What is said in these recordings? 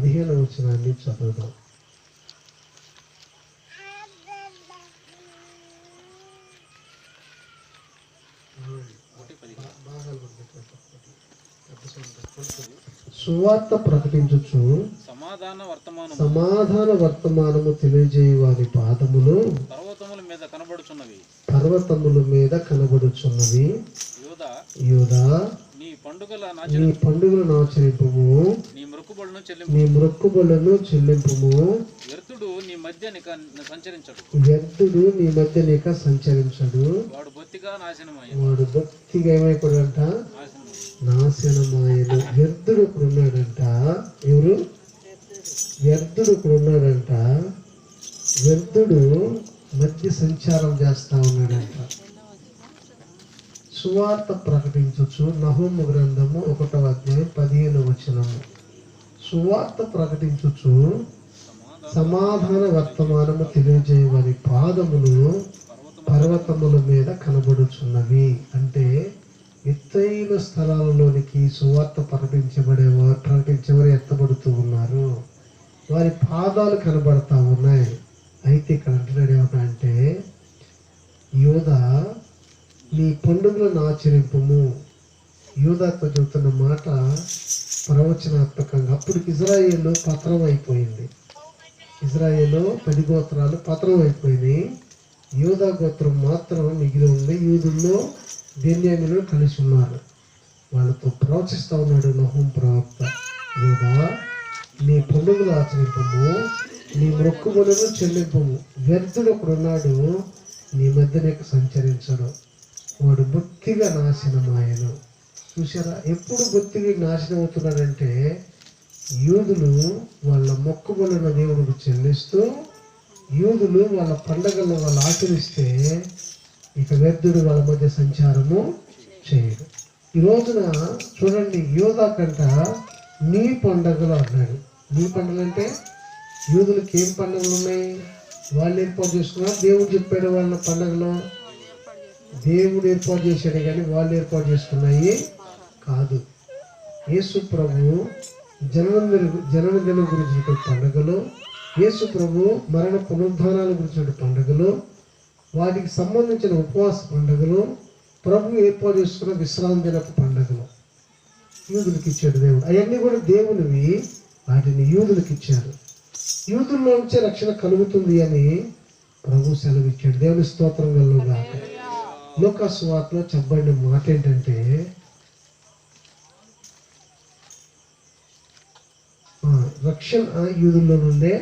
15వ వచనాన్ని చదువుదాం. సువార్త ప్రకటించుచు సమాధాన వర్తమానము తెలియజేయు వారి పాదములు పర్వతముల మీద కనబడుచున్నవి. యూదా, నీ పండుగలను ఆచరింపుము, నీ మొక్కుబడులను చెల్లింపుము. వ్యర్థుడు నీ మధ్య సంచరించడు. వాడు బొత్తిగా ఏమైపోయాడంట? నాశనమాయను. వ్యర్థుడు ఇప్పుడు ఉన్నాడంట. ఎవరు? వ్యర్థుడు ఇప్పుడు ఉన్నాడంట. వ్యర్థుడు మధ్య సంచారం చేస్తా ఉన్నాడంట. సువార్త ప్రకటించచ్చు. నహూము గ్రంథము 1వ అధ్యాయం 15వ వచనము. సువార్త ప్రకటించచ్చు, సమాధాన వర్తమానము తెలియజేయవని పాదములు పర్వతముల మీద కనబడుచున్నవి. అంటే ఎత్తైన స్థలాలలోనికి సువార్త ప్రకటించేవారు ఎత్తబడుతూ ఉన్నారు. వారి పాదాలు కనబడతా ఉన్నాయి. అయితే ఇక్కడ అంటున్నాడు ఏమంటే, యూదా, నీ పండుగలను ఆచరింపుము. యూదాతో చెబుతున్న మాట ప్రవచనాత్మకంగా. అప్పుడు ఇజ్రాయేలు పతనం అయిపోయింది. ఇజ్రాయేలు 10 గోత్రాలు పతనం అయిపోయినాయి. యూదా గోత్రం మాత్రం మిగిలి ఉంది. యూదుల్లో బెన్యామీను కలిసి ఉన్నారు. వాళ్ళతో ప్రవచిస్తూ ఉన్నాడు నహూము ప్రవక్త. యూదా, నీ పండుగలు ఆచరింపము, నీ మొక్కుబడులను చెల్లింపము. వ్యర్థుడు ఒకడున్నాడు, నీ మధ్యనే సంచరించడు. వాడు బొత్తిగా నాశనమాయను. చూసారా? ఎప్పుడు బొత్తిగా నాశనం అవుతున్నాడంటే, యూదులు వాళ్ళ మొక్కుబడులను దేవుడికి చెల్లిస్తూ, యూదులు వాళ్ళ పండగలను వాళ్ళు ఆచరిస్తే ఇక వ్యర్థుడు వాళ్ళ మధ్య సంచారము చేయడు. ఈ రోజున చూడండి, యూదా కంట నీ పండగలు అన్నాడు. నీ పండుగలు అంటే యూదులకి ఏం పండుగలు ఉన్నాయి? వాళ్ళు ఏర్పాటు చేసుకున్నారు. దేవుడు చెప్పాడు వాళ్ళ పండుగలో. దేవుడు ఏర్పాటు చేశాడు కానీ వాళ్ళు ఏర్పాటు చేసుకున్నాయి కాదు. యేసు ప్రభు జనన దినం గురించిన పండుగలు, యేసు ప్రభు మరణ పునరుద్ధానాల గురించిన పండుగలు, వాటికి సంబంధించిన ఉపవాస పండుగలు, ప్రభు ఏర్పాటు చేసుకున్న విశ్రాంతి దినపు పండుగలు యూదులకు ఇచ్చాడు దేవుడు. అవన్నీ కూడా దేవునివి, వాటిని యూదులకు ఇచ్చారు. యూదుల్లో నుంచే రక్షణ కలుగుతుంది అని ప్రభు సెలవిచ్చాడు. దేవుని స్తోత్రం కలుగుగాక. లూకా సువార్తలో చెప్పబడిన మాట ఏంటంటే, రక్షణ యూదుల్లో నుండే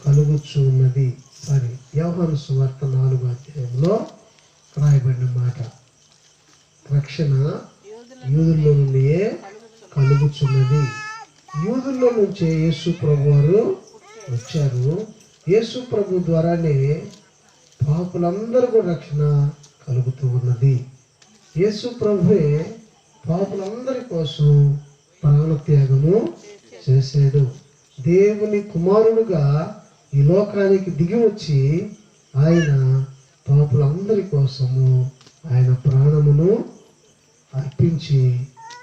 కలుగుచు ఉన్నది. సారీ, యోహాను సువార్త 4వ అధ్యాయంలో రాయబడిన మాట. రక్షణ యూదుల్లో నుండే కలుగుచున్నది. యూదుల్లో నుంచే యేసు ప్రభు వారు వచ్చారు. యేసు ప్రభు ద్వారానే పాపులందరూ కూడా రక్షణ కలుగుతూ ఉన్నది. యేసు ప్రభువే పాపులందరి కోసం ప్రాణత్యాగము చేశాడు. దేవుని కుమారుడుగా ఈ లోకానికి దిగి వచ్చి ఆయన పాపులందరి కోసము ఆయన ప్రాణమును అర్పించి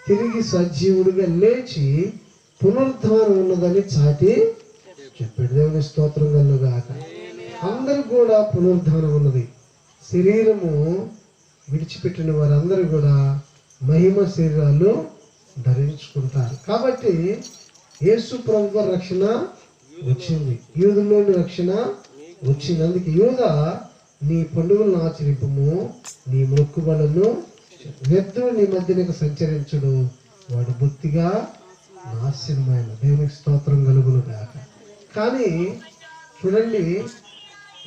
తిరిగి సజీవుడిగా లేచి పునరుద్ధానం ఉన్నదని చాటి చెప్పాడు. దేవుని స్తోత్రం కలుగుగాక. అందరూ కూడా పునరుద్ధానం ఉన్నది. శరీరము విడిచిపెట్టిన వారందరూ కూడా మహిమ శరీరాలు ధరించుకుంటారు. కాబట్టి యేసు ప్రభు రక్షణ వచ్చింది, యూదుల్లోని రక్షణ వచ్చింది. అందుకే యూదా, నీ పండుగలను ఆచరింపము, నీ మొక్కుబడులను. వ్యర్థుడు నీ మధ్యనకు సంచరించుడు, వాడు బొత్తిగా నాశనమైన. దేవునికి స్తోత్రం కలుగును గాక. కానీ చూడండి,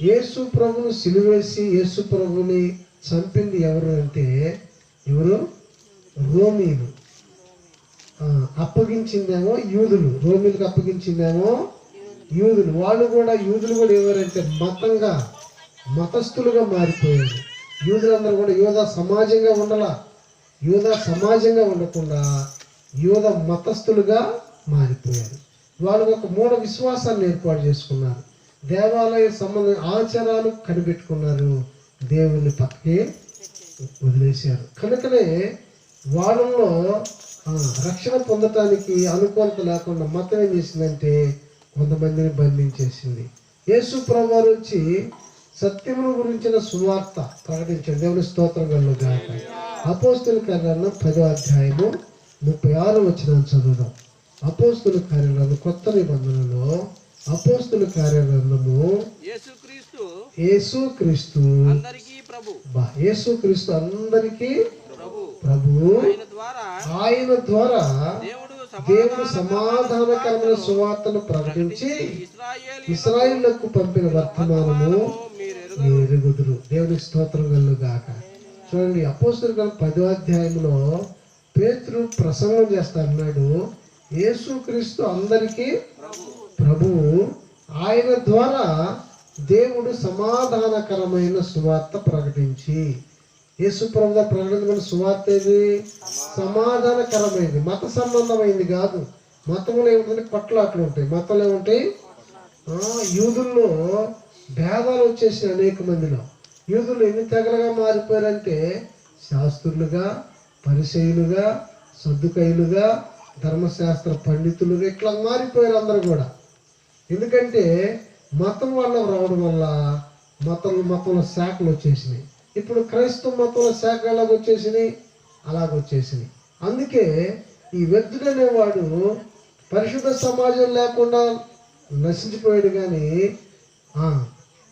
యేసు ప్రభుని సిలువేసి యేసు ప్రభుని చంపింది ఎవరు అంటే, ఎవరు? రోమీలు. అప్పగించిందేమో యూదులు, రోమీలకు అప్పగించిందేమో యూదులు. యూదులు కూడా ఎవరంటే మతస్థులుగా మారిపోయారు. యూదులందరూ కూడా యూదా సమాజంగా ఉండకుండా యూదా మతస్థులుగా మారిపోయారు. వాళ్ళు ఒక మూఢ విశ్వాసాన్ని ఏర్పాటు చేసుకున్నారు. దేవాలయ సంబంధ ఆచారాలు కనిపెట్టుకున్నారు. దేవుని పక్కకి వదిలేశారు. కనుకనే వాళ్ళలో రక్షణ పొందటానికి అనుకూలత లేకుండా మతం ఏం చేసిందంటే కొంతమందిని బంధించేసింది. యేసు ప్రభువారు వచ్చి సత్యమును గురించిన సువార్త ప్రకటించండి. దేవుని స్తోత్రం కలుగుగాక. అపోస్తుల కార్యాలను 10వ అధ్యాయము 36వ వచనం చదువుదాం. అపోస్తుల కార్యాలను కొత్త నిబంధనలో అపోస్తుల కార్యగ్రంథము యేసుక్రీస్తు అందరికీ ప్రభు, ఆయన ద్వారా దేవుడు సమాధానకరమైన సువార్తను ప్రకటించి ఇశ్రాయేలుకు పంపిన వర్తమానము ఎరుగుదురు. దేవునికి స్తోత్రం కలుగుగాక. చూడండి, అపోస్తుల కార్యం 10వ అధ్యాయంలో పేతురు ప్రసంగం చేస్తాడు. యేసుక్రీస్తు అందరికీ ప్రభువు, ఆయన ద్వారా దేవుడు సమాధానకరమైన సువార్త ప్రకటించి. యేసు ప్రభు ప్రకటించిన సువార్త ఏది? సమాధానకరమైనది, మత సంబంధమైంది కాదు. మతంలో ఏముంటుంది? కొట్లాట్లు ఉంటాయి. మతంలో ఏముంటాయి? యూదుల్లో భేదాలు వచ్చేసి అనేక మందిలో. యూదులు ఎన్ని తెగలుగా మారిపోయారంటే శాస్త్రులుగా, పరిసయ్యులుగా, సద్దుకయ్యులుగా, ధర్మశాస్త్ర పండితులుగా ఇట్లా మారిపోయారు అందరూ కూడా. ఎందుకంటే మతం వల్ల రావడం వల్ల మతంలో శాఖలు వచ్చేసినాయి. ఇప్పుడు క్రైస్తవ మతంలో శాఖలు ఎలాగొచ్చేసినాయి? అలాగొచ్చేసినాయి. అందుకే ఈ వ్యక్తుడు అనేవాడు పరిశుద్ధ సమాజం లేకుండా నశించిపోయాడు. కానీ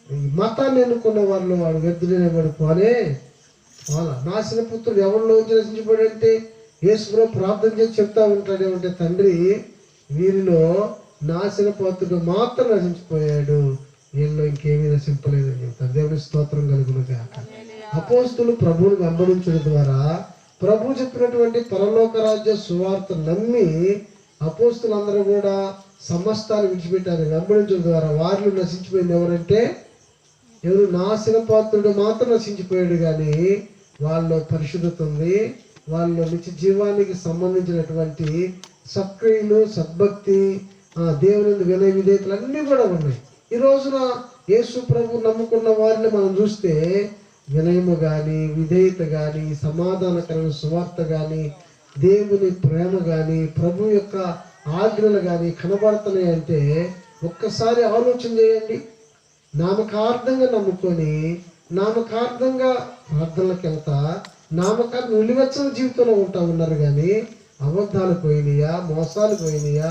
ఈ మతాన్ని ఎన్నుకున్న వాళ్ళు వాడు వ్యక్తుడు అనేవాడు పోనే వాళ్ళ నాశన పుత్రుడు ఎవరిలోంచి నశించిపోయాడంటే యేసు ప్రార్థన చేసి చెప్తా ఉంటాడు. ఏమంటే, తండ్రి వీరిలో నాశన పుత్రుడు మాత్రం నశించిపోయాడు, వీళ్ళు ఇంకేమీ నశింపలేదని చెప్తారు. దేవుని స్తోత్రం కలుగును గాక. అపోస్తులు ప్రభువుని వెంబడించడం ద్వారా ప్రభు చెప్పినటువంటి పరలోక రాజ్య సువార్త నమ్మి అపోస్తులందరూ కూడా సమస్తాన్ని విడిచిపెట్టారు. వెంబడించడం ద్వారా వారిలో నశించిపోయింది ఎవరంటే నాశన పాత్రుడు మాత్రం నశించిపోయాడు. కానీ వాళ్ళలో పరిశుద్ధత ఉంది, వాళ్ళలో నిత్య జీవానికి సంబంధించినటువంటి సత్క్రియలు, సద్భక్తి, దేవుని వినయ విధేయతలు అన్నీ కూడా ఉన్నాయి. ఈ రోజున యేసు ప్రభు నమ్ముకున్న వారిని మనం చూస్తే వినయము కానీ, విధేయత కానీ, సమాధానకరమైన సువార్త కానీ, దేవుని ప్రేమ కానీ, ప్రభు యొక్క ఆజ్ఞలు కానీ కనబడుతున్నాయి అంటే ఒక్కసారి ఆలోచన చేయండి. నామకార్థంగా నమ్ముకొని నామకార్థంగా ప్రార్థనలకు వెళ్తా నామకార్థం నిలువెచ్చని జీవితంలో ఉంటా ఉన్నారు. కానీ అబద్ధాలు పోయినాయా, మోసాలు పోయినాయా,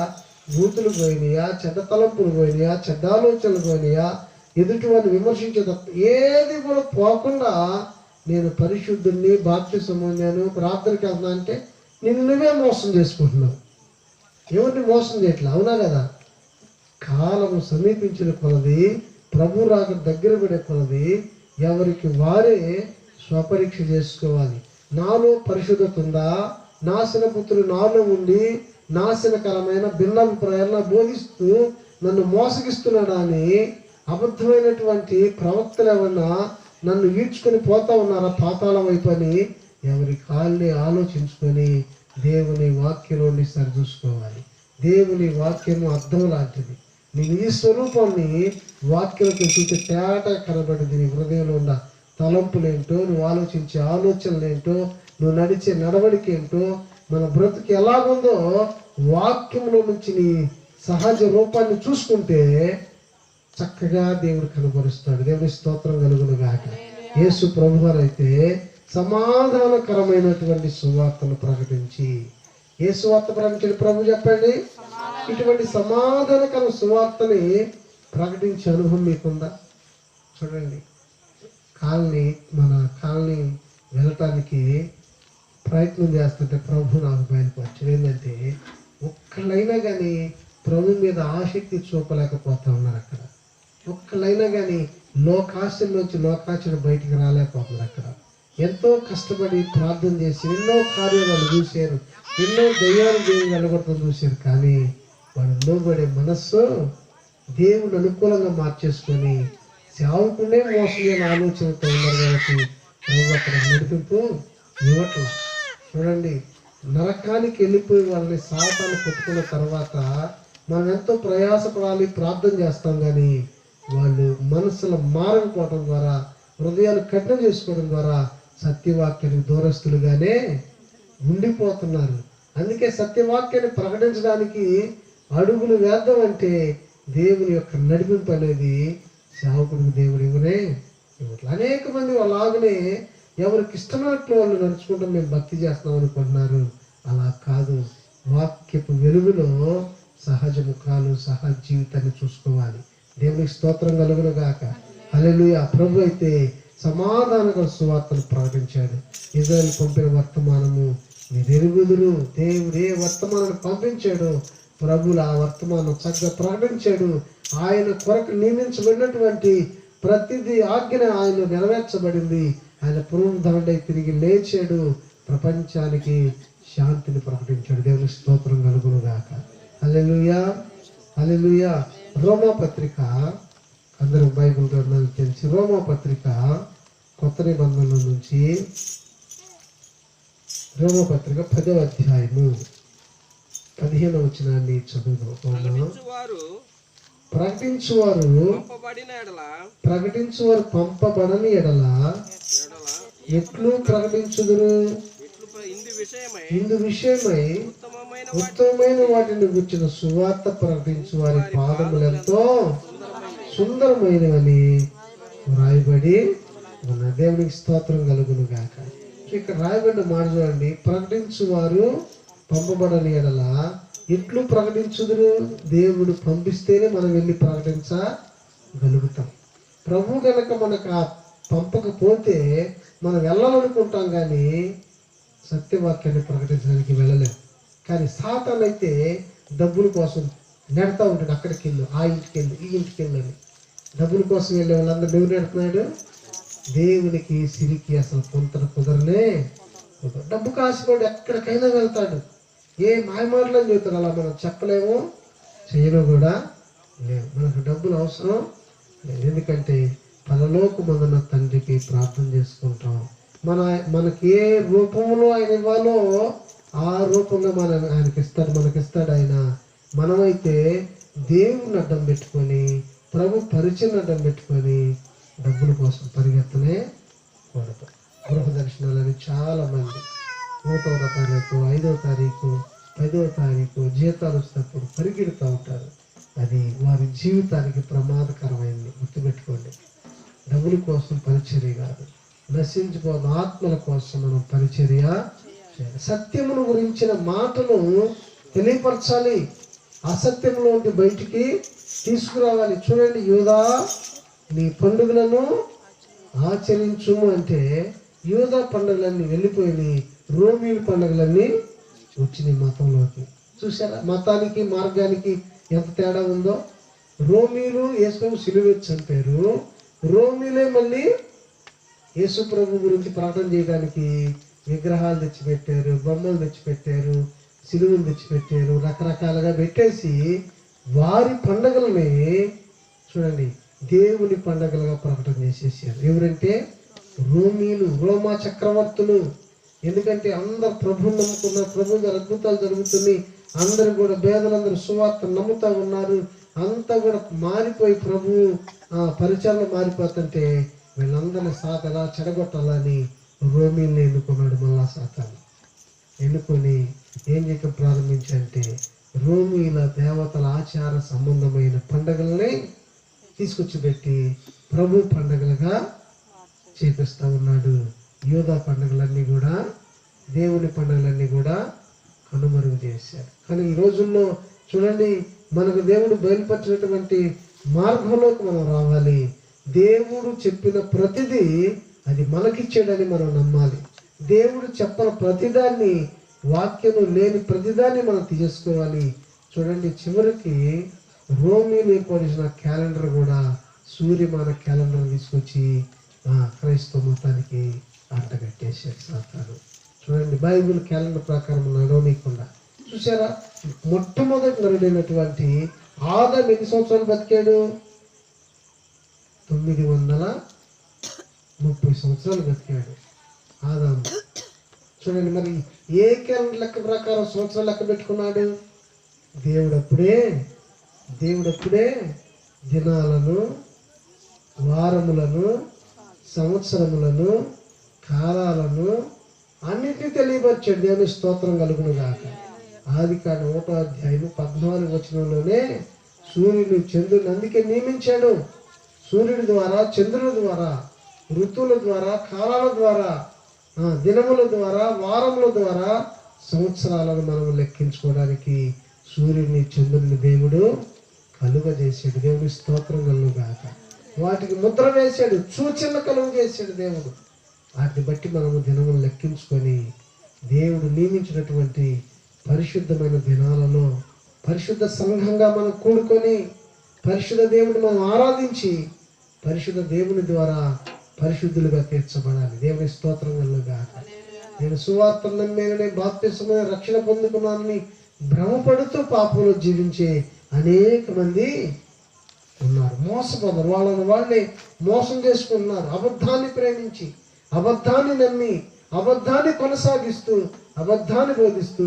బూతులు పోయినాయా, చెడ్డ తలంపులు పోయినాయా, చెడ్డ ఆలోచనలు పోయినాయా, ఎదుటి వారిని విమర్శించే ఏది కూడా పోకుండా నేను పరిశుద్ధుడిని, బాప్తిసం పొందాను, ప్రార్థనకి వెళ్తున్నా అంటే నువ్వే మోసం చేసుకుంటున్నావు. ఎవరిని మోసం చేయట్లా? అవునా కదా? కాలము సమీపించిన కొలది, ప్రభు రాక దగ్గర పడే కొలది ఎవరికి వారే స్వపరీక్ష చేసుకోవాలి. నాలో పరిశుద్ధత ఉందా? నాశన పుత్రుడు నాలో ఉండి నాశనకరమైన భిన్నాభిప్రాయాలను బోధిస్తూ నన్ను మోసగిస్తున్నాడా అని అబద్ధమైనటువంటి ప్రవక్తలు ఏమన్నా నన్ను ఈడ్చుకొని పోతా ఉన్నారా పాతాళం వైపు అని ఎవరి కాళ్ళని ఆలోచించుకొని దేవుని వాక్యంలోని సరిచూసుకోవాలి. దేవుని వాక్యము అర్థం లాంటిది. నేను ఈ స్వరూపాన్ని వాక్యంలో చూస్తే తేట కనబడింది. నీ హృదయంలో ఉన్న తలంపులేంటో, నువ్వు ఆలోచించే ఆలోచనలేంటో, నువ్వు నడిచే నడవడిక ఏంటో, మన బ్రతుకు ఎలాగుందో వాక్యంలో నుంచి నీ సహజ రూపాన్ని చూసుకుంటే చక్కగా దేవుడు కనబరుస్తాడు. దేవుని స్తోత్రం కలుగును గాక. యేసు ప్రభువారు అయితే సమాధానకరమైనటువంటి సువార్తను ప్రకటించి, ఏ సువార్త ప్రకటించాడు ప్రభు చెప్పండి? ఇటువంటి సమాధానకర సువార్తని ప్రకటించే అనుభవం మీకుందా? చూడండి, మన కాలనీ వెళ్ళటానికి ప్రయత్నం చేస్తుంటే ప్రభు నాకు బయలుపరచు ఏంటంటే ఒక్కళ్ళైనా కానీ ప్రభు మీద ఆసక్తి చూపలేకపోతా ఉన్నారు. అక్కడ ఒక్కళ్ళైనా కానీ లోకాశల్లోంచి లోకాచరణ బయటికి రాలేకపోతున్నారు. అక్కడ ఎంతో కష్టపడి ప్రార్థన చేసి ఎన్నో కార్యాలు చూశారు, ఎన్నో దయ్యాలు దేవుని వెళ్ళగొట్టడం చూశారు. కానీ వాళ్ళు లోబడే మనస్సు దేవుని అనుకూలంగా మార్చేసుకొని సేవకునే మోసం చేయని ఆలోచనతో ఉన్నారు. కాబట్టి ప్రభు అక్కడ నడిపింపు ఇవ్వట్లా. చూడండి, నరకానికి వెళ్ళిపోయి వాళ్ళని సాతాన్ని కొట్టుకున్న తర్వాత మనం ఎంతో ప్రయాసపడాలి, ప్రార్థన చేస్తాం. కానీ వాళ్ళు మనసులో మారకపోవడం ద్వారా, హృదయాలు కఠినం చేసుకోవడం ద్వారా సత్యవాక్యానికి దూరస్తులుగానే ఉండిపోతున్నారు. అందుకే సత్యవాక్యాన్ని ప్రకటించడానికి అడుగులు వేద్దాం అంటే దేవుని యొక్క నడిపింపు అనేది సేవకుడికి దేవుడు ఇవ్వనే ఇవ్వట్లేదు. అనేక మంది అలాగనే ఎవరికి ఇష్టమైనట్లు వాళ్ళు నడుచుకుంటాం, మేము భక్తి చేస్తున్నాం అనుకుంటున్నారు. అలా కాదు. వాక్యపు వెలుగులో సహజ ముఖాలు, సహజ జీవితాన్ని చూసుకోవాలి. దేవునికి స్తోత్రం కలుగును గాక. హల్లెలూయా. ప్రభు అయితే సమాధానకర సువార్తను ప్రకటించాడు. ఇజ్రాయేల్ పంపిన వర్తమానము మీరు ఎరుగుదురు. దేవుడు ఏ వర్తమానాన్ని పంపించాడో ప్రభులు ఆ వర్తమానం చక్కగా ప్రకటించాడు. ఆయన కొరకు నియమించబడినటువంటి ప్రతిదీ ఆజ్ఞ ఆయన నెరవేర్చబడింది. ఆయన పునరుద్ధరణై తిరిగి లేచాడు. ప్రపంచానికి శాంతిని ప్రకటించాడు. దేవుని స్తోత్రం కలుగును గాక. హల్లెలూయా, హల్లెలూయా. రోమా పత్రిక, అందరూ బైబిల్ గ్రంథాలు తెలిసి రోమా పత్రిక కొత్త నిబంధనల నుంచి రోమా పత్రిక 10వ అధ్యాయము 15వ వచనాన్ని చదువుదాం. ప్రకటించువారు పంపబడని ఎడల ఎట్లు ప్రకటించుదురు? ఇందు విషయమై ఉత్తమమైన వాటిని గుర్చిన సువార్త ప్రకటించు వారి పాదములెంతో సుందరమైనవని రాయబడి ఉన్న. దేవునికి స్తోత్రం కలుగును గాక. ఇక్కడ రాయబడిన మాట చూడండి. ప్రకటించు వారు పంపబడని ఎడల ఎట్లు ప్రకటించుదురు? దేవుడు పంపిస్తేనే మనం వెళ్ళి ప్రకటించగలుగుతాం. ప్రభు కనుక మనకు ఆ పంపకపోతే మనం వెళ్ళాలనుకుంటాం కానీ సత్యవాక్యాన్ని ప్రకటించడానికి వెళ్ళలేం. కానీ సాతాను అయితే డబ్బుల కోసం నెడతా ఉంటాడు. అక్కడికి వెళ్ళు, ఆ ఇంటికి వెళ్ళు, ఈ ఇంటికి వెళ్ళని. డబ్బుల కోసం వెళ్ళే వాళ్ళందరూ దేవుడు నెడుతున్నాడు. దేవునికి సిరికి అసలు పొంతన కుదరలే. డబ్బు కాసిపోడు ఎక్కడికైనా వెళ్తాడు. ఏ మాయమాటలని చెబుతాడు. అలా మనం చెప్పలేము, చేయడం కూడా లేవు. మనకు డబ్బులు అవసరం లేదు. ఎందుకంటే పరలోకమందున్న తండ్రికి ప్రార్థన చేసుకుంటాం. మనకి ఏ రూపంలో ఆయన ఇవ్వాలో ఆ రూపంలో ఆయనకి ఇస్తాడు, మనకిస్తాడు ఆయన. మనమైతే దేవుని అడ్డం పెట్టుకొని, ప్రభు పరిచయం అడ్డం పెట్టుకొని డబ్బుల కోసం పరిగెత్తనే కూడదు. గృహ దర్శనాలని చాలా మంది 3వ తారీఖు, 5వ తారీఖు, 10వ తారీఖు జీతాలు వస్తున్నప్పుడు పరిగెడుతూ ఉంటారు. అది వారి జీవితానికి ప్రమాదకరమైంది. గుర్తుపెట్టుకోండి. డబ్బుల కోసం పరిచర్య కాదు, నశించిపోయిన ఆత్మల కోసం మనం పరిచర్య చేయాలి. సత్యమును గురించిన మాటలు తెలియపరచాలి. అసత్యంలో ఉండి బయటికి తీసుకురావాలి. చూడండి, యూదా నీ పండుగలను ఆచరించుము అంటే యూదా పండుగలన్నీ వెళ్ళిపోయి రోమీల పండుగలన్నీ వచ్చినాయి మతంలోకి. చూసారా మతానికి మార్గానికి ఎంత తేడా ఉందో? రోమీలు యేసు సిలువెత్తి చంపారు. రోమీలే మళ్ళీ యేసు ప్రభు గురించి ప్రకటన చేయడానికి విగ్రహాలు తెచ్చిపెట్టారు, బొమ్మలు తెచ్చిపెట్టారు, సిలువలు తెచ్చిపెట్టారు, రకరకాలుగా పెట్టేసి వారి పండగలని చూడండి దేవుని పండగలుగా ప్రకటన చేసేసారు. ఎవరంటే రోమీలు, రోమా చక్రవర్తులు. ఎందుకంటే అందరు ప్రభుని నమ్ముకున్నారు, ప్రభు గారు అద్భుతాలు జరుగుతున్నాయి, అందరూ కూడా పేదలందరూ సువార్త నమ్ముతా ఉన్నారు. అంతా కూడా మారిపోయి ప్రభు పరిచయాలు మారిపోతుంటే వీళ్ళందరినీ ఎలా చెడగొట్టాలని రోమీల్ని ఎన్నుకున్నాడు. మళ్ళా సాతాను ఎన్నుకొని ఏం చేయడం ప్రారంభించంటే రోమీల దేవతల ఆచార సంబంధమైన పండుగల్ని తీసుకొచ్చి పెట్టి ప్రభు పండుగలుగా చేపిస్తూ ఉన్నాడు. యూదా పండుగలన్నీ కూడా, దేవుని పండుగలన్నీ కూడా కనుమరుగు చేశారు. కానీ ఈ రోజుల్లో చూడండి, మనకు దేవుడు బయలుపరిచినటువంటి మార్గంలోకి మనం రావాలి. దేవుడు చెప్పిన ప్రతిదీ అది మనకిచ్చాడని మనం నమ్మాలి. దేవుడు చెప్పిన ప్రతిదాన్ని, వాక్యం లేని ప్రతిదాన్ని మనం తీసుకోవాలి. చూడండి, చివరికి రోమీలు ఏర్పడిన క్యాలెండర్ కూడా సూర్యమాన క్యాలెండర్ తీసుకొచ్చి క్రైస్తవ మతానికి అంటగట్టేశారు సాతాను. చూడండి, బైబిల్ క్యాలెండర్ ప్రకారం నడవనీయకుండా. చూసారా, మొట్టమొదటి నరుడైనటువంటి ఆదాము ఎన్ని సంవత్సరాలు బతికాడు? 930 సంవత్సరాలు బతికాడు ఆదాము. చూడండి, మరి ఏ క్యాలెండర్ లెక్క ప్రకారం సంవత్సరాలు లెక్క పెట్టుకున్నాడు? దేవుడప్పుడే దినాలను, వారములను, సంవత్సరములను, కాలాలను అన్నిటినీ తెలియపరిచాడు. దేవుని స్తోత్రం కలుగును గాక. ఆదికాండం 1వ అధ్యాయం 14 వచనంలోనే సూర్యుడు చంద్రుని అందుకే నియమించాడు. సూర్యుడి ద్వారా, చంద్రుడి ద్వారా, ఋతువుల ద్వారా, కాలాల ద్వారా, దినముల ద్వారా, వారముల ద్వారా సంవత్సరాలను మనం లెక్కించుకోవడానికి సూర్యుడిని, చంద్రుని దేవుడు కలుగజేసాడు. దేవుడి స్తోత్రం కలుగుగాక. వాటికి ముద్ర వేశాడు, సూచనలు కలుగు చేశాడు దేవుడు. వాటిని బట్టి మనము దినములు లెక్కించుకొని దేవుడు నియమించినటువంటి పరిశుద్ధమైన దినాలలో పరిశుద్ధ సంఘంగా మనం కూడుకొని పరిశుద్ధ దేవుని మనం ఆరాధించి పరిశుద్ధ దేవుని ద్వారా పరిశుద్ధులుగా తీర్చబడాలి. దేవుని స్తోత్రం కలుగుగాక. నేను సువార్తను నమ్మానని, బాప్తిస్మని, రక్షణ పొందుకున్నానని భ్రమపడుతూ పాపంలో జీవించే అనేక మంది ఉన్నారు. మోసపోతారు, వాళ్ళని వాళ్ళే మోసం చేసుకుంటున్నారు. అబద్ధాన్ని ప్రేమించి, అబద్ధాన్ని నమ్మి, అబద్ధాన్ని కొనసాగిస్తూ, అబద్ధాన్ని బోధిస్తూ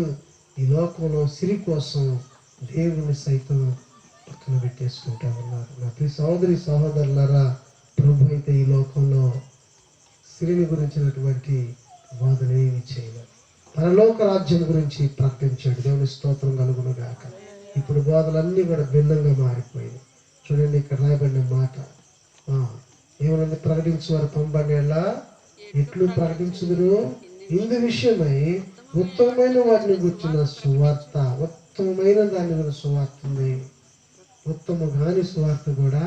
ఈ లోకంలో సిరి కోసం దేవుని సైతం పక్కన పెట్టేసుకుంటా ఉన్నారు. నా ప్రియ సహోదరి సహోదరులారా, ప్రభు అయితే ఈ లోకంలో సిరిని గురించినటువంటి బోధన ఏమి చేయలేదు. పరలోక రాజ్యం గురించి ప్రకటించాడు. దేవుని స్తోత్రం కలుగును గాక. ఇప్పుడు బోధలన్నీ కూడా భిన్నంగా మారిపోయినాయి. చూడండి, ఇక్కడ రాయబడిన మాట ఏమన్నది? ప్రకటించేవారు పంపనేలా ఎట్లు ప్రకటించుదురు? ఇందు విషయమై ఉత్తమమైన వాటిని గుర్చిన సువార్త, ఉత్తమమైన దాని గురించి సువార్త ఉంది. ఉత్తమము కాని సువార్త కూడా,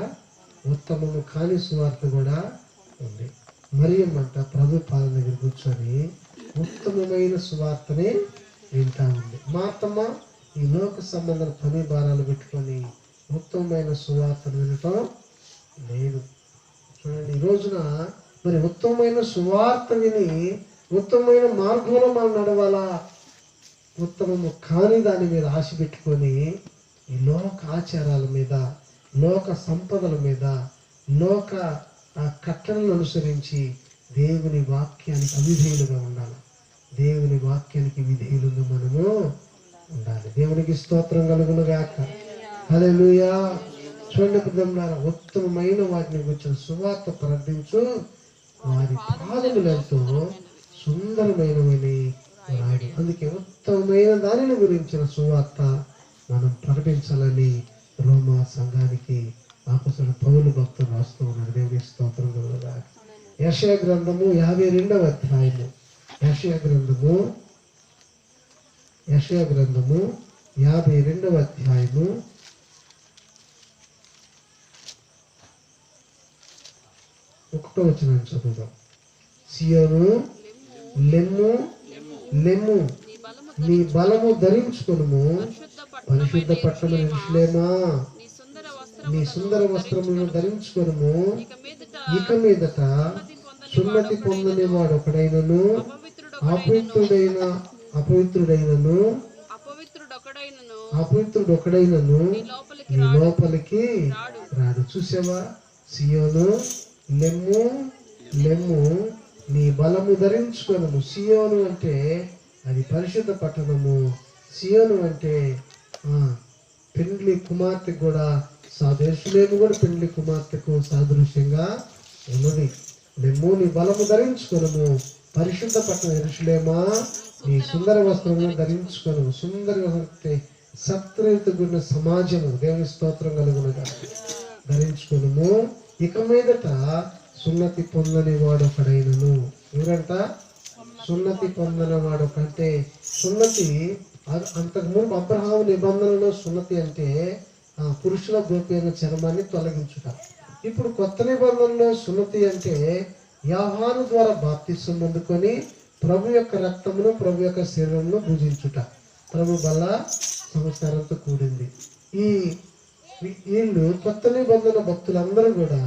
ఉత్తమము కాని సువార్త కూడా ఉంది. మరియమ్మంట ప్రభు పాదం దగ్గర కూర్చొని ఉత్తమమైన సువార్తని వింటా ఉంది. మా అత్తమ్మ ఈ లోక సంబంధం పని భారాలు పెట్టుకొని ఉత్తమమైన సువార్తను వినటం లేదు. చూడండి, ఈ రోజున మరి ఉత్తమమైన సువార్త విని ఉత్తమమైన మార్గంలో మనం నడవాలా? ఉత్తమము కాని దాని మీద ఆశ పెట్టుకొని ఈ లోక ఆచారాల మీద, లోక సంపదల మీద, లోక కట్టడలను అనుసరించి దేవుని వాక్యానికి అవిధేయులుగా ఉండాలి. దేవుని వాక్యానికి విధేయులుగా మనము ఉండాలి. దేవునికి స్తోత్రం కలుగును గాక. హల్లెలూయా. చూడండి పిల్లలారా, ఉత్తమమైన వాటిని గురించి సువార్త ప్రకటించు వారి పాదములతో సుందరమైనవని రాయడు. అందుకే ఉత్తమమైన దానిని గురించిన సువార్త మనం ప్రకటించాలని రోమా సంఘానికి అపొస్తలుడైన పౌలు భక్తుడు రాస్తూ ఉన్నాడు. దేవుని స్తోత్రం కలుగును గాక. యెషయా గ్రంథము 52వ అధ్యాయము, యెషయా గ్రంథము 52వ అధ్యాయము 1వ వచనం చదువుదాం. సియోను లెమ్ము, లెమ్ము, నీ బలము ధరించుకొనుము, పరిశుద్ధ పట్టణము యెరూషలేమా, నీ సుందర వస్త్రములను ధరించుకొనుము. ఇక మీదట సున్నతి పొందని వాడు ఒకడైనను, అపవిత్రుడొకడైనను నీ లోపలికి రాడు. చూసావా? సియోను లెమ్ము, లెమ్ము, నీ బలము ధరించుకొనుము. సియోను అంటే అది పరిశుద్ధ పట్టణము. సియోను అంటే పెండ్లి కుమార్తె కూడా యెరూషలేము కూడా పెండ్లి కుమార్తెకు సాదృశ్యంగా ఉన్నది. లెమ్ము, నీ బలము ధరించుకొనుము, పరిశుద్ధ పట్టణం యెరూషలేమా, నీ సుందర వస్త్రములను ధరించుకొనుము. సుందర వస్త్రం సత్రయుతగున్న సమాజము. దేవుని స్తోత్రం కలుగును గాక. ధరించుకొనుము. ఇక మీదట సున్నతి పొందని వాడు ఒకడైనను. ఎవరంట? సున్నతి పొందని వాడు కంటే సున్నతి అంతకుముందు అబ్రహాము నిబంధనలో సున్నతి అంటే పురుషుల గోప్యమైన చర్మాన్ని తొలగించుట. ఇప్పుడు కొత్త నిబంధనలో సున్నతి అంటే యోహాను ద్వారా బాప్తిసం పొందుకొని ప్రభు యొక్క రక్తమును, ప్రభు యొక్క శరీరమును భుజించుట. ప్రభు వల్ల సంవత్సరంతో కూడింది. వీళ్ళు కొత్త నిబంధన భక్తులందరూ కూడా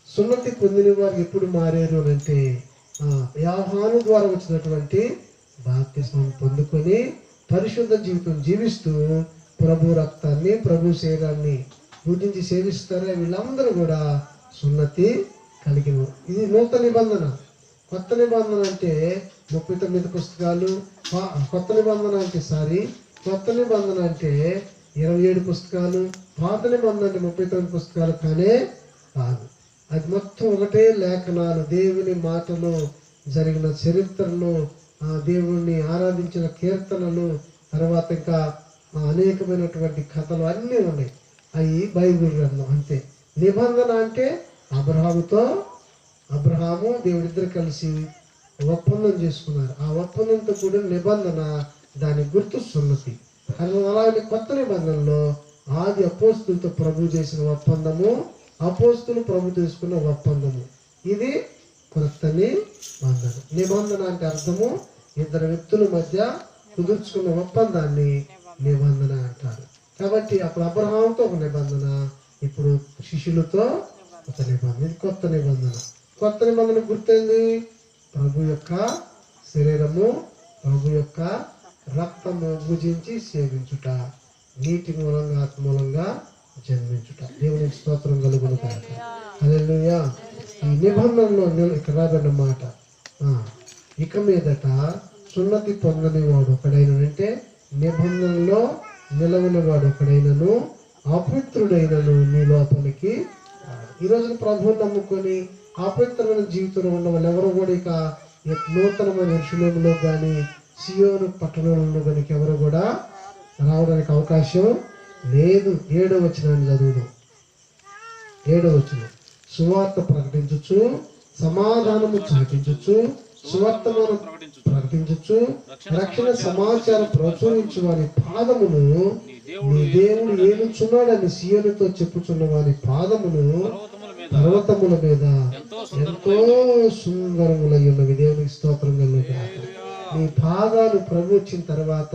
సున్నతి పొందిన వారు ఎప్పుడు మారారు అంటే యోహాను ద్వారా వచ్చినటువంటి బాప్తిసం పొందుకొని పరిశుద్ధ జీవితం జీవిస్తూ ప్రభు రక్తాన్ని, ప్రభు శరీరాన్ని పూజించి సేవిస్తారే వీళ్ళందరూ కూడా సున్నతి కలిగిన. ఇది నూతన నిబంధన. కొత్త నిబంధన అంటే 39 పుస్తకాలు, కొత్త నిబంధన అంటే కొత్త నిబంధన అంటే 27 పుస్తకాలు, పాత నిబంధన అంటే 39 పుస్తకాలు కానే కాదు. అది మొత్తం ఒకటే లేఖనాలు, దేవుని మాటలు, జరిగిన చరిత్రలు, దేవుణ్ణి ఆరాధించిన కీర్తనలు, తర్వాత ఇంకా అనేకమైనటువంటి కథలు అన్నీ ఉన్నాయి. అవి బైబిల్ గ్రంథం అంతే. నిబంధన అంటే అబ్రహాము దేవుడిద్దరు కలిసి ఒప్పందం చేసుకున్నారు. ఆ ఒప్పందంతో కూడిన నిబంధన, దాని గుర్తు సున్నతి. అలాగే కొత్త నిబంధనలో ఆది అపోస్తులతో ప్రభు చేసిన ఒప్పందము, అపోస్తులు ప్రభు తీసుకున్న ఒప్పందము, ఇది కొత్త నిబంధన. నిబంధన అంటే అర్థము ఇద్దరు వ్యక్తుల మధ్య కుదుర్చుకున్న ఒప్పందాన్ని నిబంధన అంటారు. కాబట్టి అప్పుడు అబ్రహాముతో ఒక నిబంధన, ఇప్పుడు శిష్యులతో ఒక నిబంధన. ఇది కొత్త నిబంధన. కొత్త నిబంధన గుర్తేంది? ప్రభు యొక్క శరీరము, ప్రభు యొక్క రక్తము భుజించి సేవించుట, నీటి మూలంగా ఆత్మ మూలంగా జన్మించుట. దేవునికి స్తోత్రం కలుగును కాక. హల్లెలూయా. ఈ నిబంధనలో ఇక్కడ రాబడిన మాట, ఇక మీదట సున్నతి పొందని వాడు ఒకడైనంటే, నిబంధనలో నిలవని వాడు ఒకడైనను అపవిత్రుడైనను నీ లోపలికి. ఈ రోజున ప్రభువుని నమ్ముకొని అపవిత్రమైన జీవితంలో ఉన్న వాళ్ళు ఎవరు కూడా ఇక నూతనమైన యెరూషలేములో కానీ సియోను పట్టణంలో కానీ ఎవరు కూడా రావడానికి అవకాశం లేదు. 7వ వచనాన్ని చదువుదాం. 7వ వచనం. సువార్త ప్రకటించుచు, సమాధానము చాటించుచు, సువర్తమానం ప్రకటించుచు, రక్షణ సమాచారం ప్రచురించు వారి పాదమును, నీ దేవుడు ఏలుచున్నాడని సియోనుతో చెప్పుచున్న వారి పాదమును పర్వతముల మీద ఎంతో సుందరములై ఉన్నవి. దేవునికి స్తోత్రం కలుగును. నీ పాదాలు ప్రభు వచ్చిన తర్వాత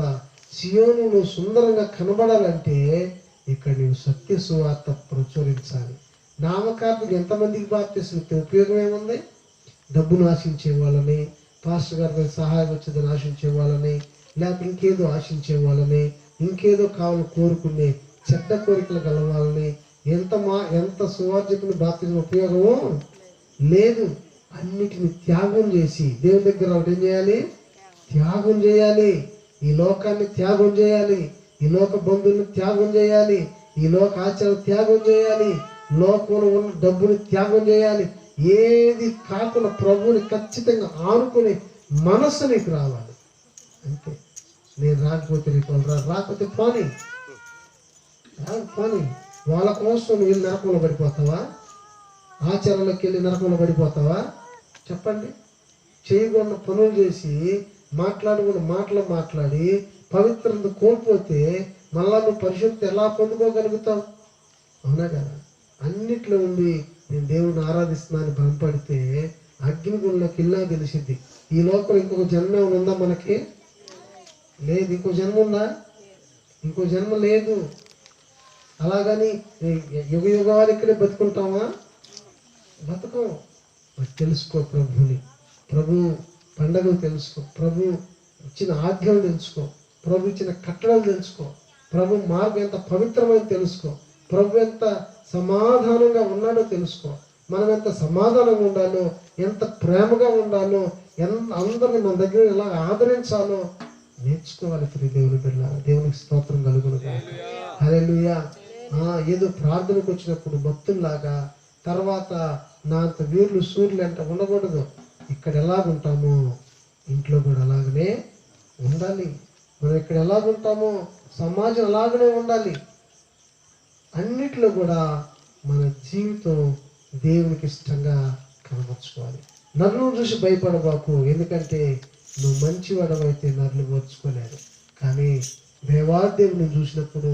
సియోను సుందరంగా కనబడాలంటే ఇక్కడ నీవు సత్య సువార్త ప్రచురించాలి. నామకార్థకు ఎంతమందికి బాప్తిసం ఇస్తే ఉపయోగం ఏముంది? డబ్బును ఆశించే వాళ్ళని, పాస్టర్ గారి సహాయం వచ్చేదని ఆశించే వాళ్ళని, లేకపోతే ఇంకేదో ఆశించే వాళ్ళని, ఇంకేదో కావాలని కోరుకునే చెడ్డ కోరికలు గలవాలని, ఎంత సువార్జకుని బాప్తిజం ఉపయోగమో లేదు. అన్నిటిని త్యాగం చేసి దేవుని దగ్గర ఏం చేయాలి? త్యాగం చేయాలి. ఈ లోకాన్ని త్యాగం చేయాలి, ఈ లోక బంధువులను త్యాగం చేయాలి, ఈ లోక ఆచారం త్యాగం చేయాలి, లోకంలో ఉన్న డబ్బుని త్యాగం చేయాలి. ఏది కాకుండా ప్రభువుని ఖచ్చితంగా ఆనుకునే మనస్సు నీకు రావాలి. అంతే. నేను రాకపోతే నీకు రాకపోతే పోనీ వాళ్ళ కోసం నువ్వు వెళ్ళి నరకంలో పడిపోతావా? ఆచారంలోకి వెళ్ళి నరకంలో పడిపోతావా? చెప్పండి. చేయకుండా పనులు చేసి మాట్లాడుకున్న మాట్లాడి పవిత్రత కోల్పోతే మళ్ళా నువ్వు పరిశుద్ధి ఎలా పొందుకోగలుగుతావు? అవునా కదా? అన్నిట్లో ఉండి నేను దేవుడిని ఆరాధిస్తున్నాను భ్రమపడితే అగ్నిగుండంలోకి వెళ్ళా తెలిసింది. ఈ లోపల ఇంకొక జన్మ ఉందా? మనకి లేదు. ఇంకో జన్మ ఉందా? ఇంకో జన్మ లేదు. అలాగని యుగ యుగాలు ఇక్కడే బతుకుంటామా? బతుకం. తెలుసుకో ప్రభుని, ప్రభు పండగలు తెలుసుకో, ప్రభు ఇచ్చిన ఆజ్ఞలు తెలుసుకో, ప్రభు ఇచ్చిన కట్టడలు తెలుసుకో, ప్రభు మార్గం ఎంత పవిత్రమైన తెలుసుకో, ప్రభు ఎంత సమాధానంగా ఉన్నాడో తెలుసుకో, మనం ఎంత సమాధానంగా ఉండాలో, ఎంత ప్రేమగా ఉండాలో, అందరిని మన దగ్గర ఎలా ఆదరించాలో నేర్చుకోవాలి. దేవుని బిడ్డ, దేవునికి స్తోత్రం కలుగును గాక. హల్లెలూయా. ఏదో ప్రార్థనకు వచ్చినప్పుడు భక్తుల్లాగా తర్వాత నా అంత వీర్లు సూర్యులు అంటే ఉండకూడదు. ఇక్కడ ఎలాగుంటామో ఇంట్లో కూడా అలాగనే ఉండాలి. మనం ఇక్కడ ఎలాగుంటామో సమాజం అలాగనే ఉండాలి. అన్నిట్లో కూడా మన జీవితం దేవునికి ఇష్టంగా కనబరుచుకోవాలి. నన్ను చూసి భయపడబాకు, ఎందుకంటే నువ్వు మంచివాడవైతే నన్ను ఓర్చుకోలేరు. కానీ దేవాదేవుని చూసినప్పుడు